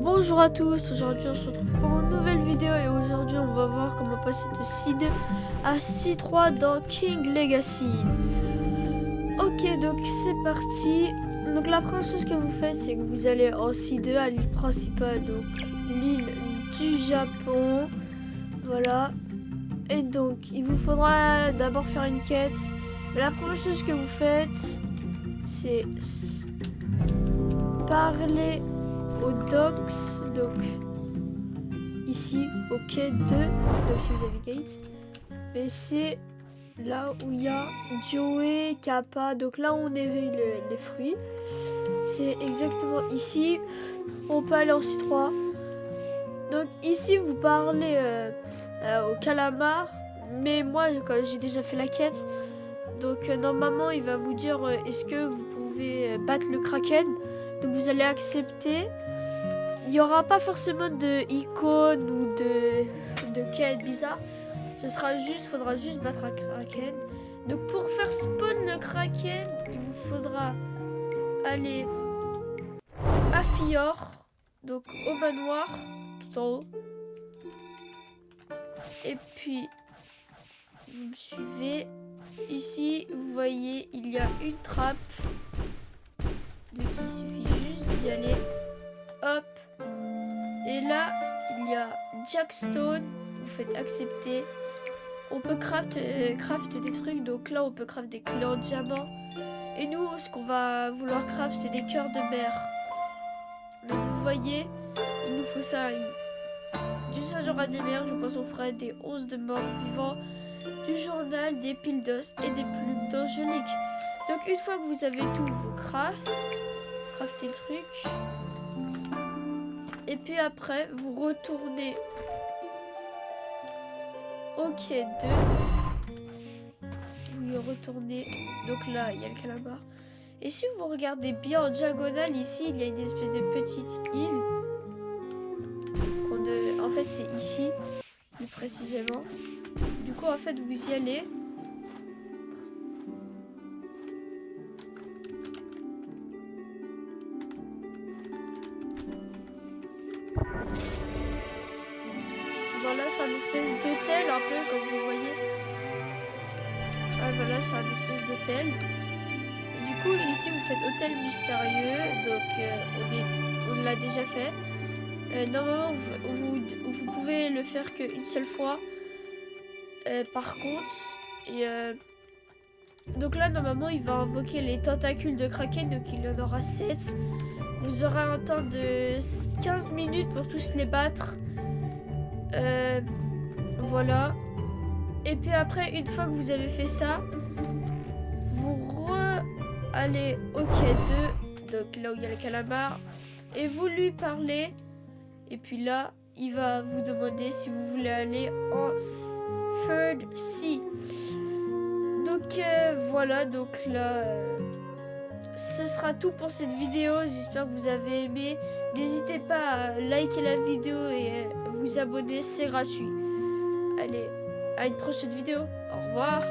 Bonjour à tous, aujourd'hui on se retrouve pour une nouvelle vidéo et aujourd'hui on va voir comment passer de C2 à C3 dans King Legacy. Ok, donc c'est parti. Donc la première chose que vous faites, c'est que vous allez en C2 à l'île principale, donc l'île du Japon. Voilà. Et donc il vous faudra d'abord faire une quête. Mais la première chose que vous faites, c'est parler aux docks, donc ici au quai 2, donc si vous avez gate, mais c'est là où il y a Joey, Kappa, donc là où on éveille les fruits, c'est exactement ici. On peut aller en C3, donc ici vous parlez au calamar, mais moi quand j'ai déjà fait la quête, donc normalement il va vous dire est-ce que vous pouvez battre le kraken, donc vous allez accepter. Il n'y aura pas forcément de icône ou de quête bizarre. Ce sera juste, faudra juste battre un kraken. Donc pour faire spawn le kraken, il vous faudra aller à Fior, donc au manoir, tout en haut. Et puis vous me suivez. Ici, vous voyez, il y a une trappe. Donc il suffit juste d'y aller. Hop. Et là, il y a Jackstone, vous faites accepter. On peut craft des trucs, donc là on peut craft des clés en diamant. Et nous, ce qu'on va vouloir craft, c'est des cœurs de mer. Donc vous voyez, il nous faut ça, du séjour à des mers, du poisson frais, des os de morts vivants, du journal, des piles d'os et des plumes d'angélique. Donc une fois que vous avez tout, vous craftez le truc. Et puis après, vous retournez au quai 2. Vous y retournez. Donc là, il y a le calamar. Et si vous regardez bien en diagonale, ici, il y a une espèce de petite île. En fait, c'est ici, plus précisément. Du coup, en fait, vous y allez. Voilà, c'est un espèce d'hôtel, un peu, comme vous voyez. Ah, voilà, c'est un espèce d'hôtel. Et du coup, ici, vous faites hôtel mystérieux. Donc, on l'a déjà fait. Normalement, vous pouvez le faire qu'une seule fois. Par contre, donc là, normalement, il va invoquer les tentacules de Kraken. Donc, il y en aura 7. Vous aurez un temps de 15 minutes pour tous les battre. Voilà. Et puis après, une fois que vous avez fait ça, vous allez au quai 2, donc là où il y a le calamar, et vous lui parlez. Et puis là, il va vous demander si vous voulez aller en Third Sea. Donc voilà, donc là, ce sera tout pour cette vidéo. J'espère que vous avez aimé. N'hésitez pas à liker la vidéo et vous abonner, c'est gratuit. Allez, à une prochaine vidéo. Au revoir.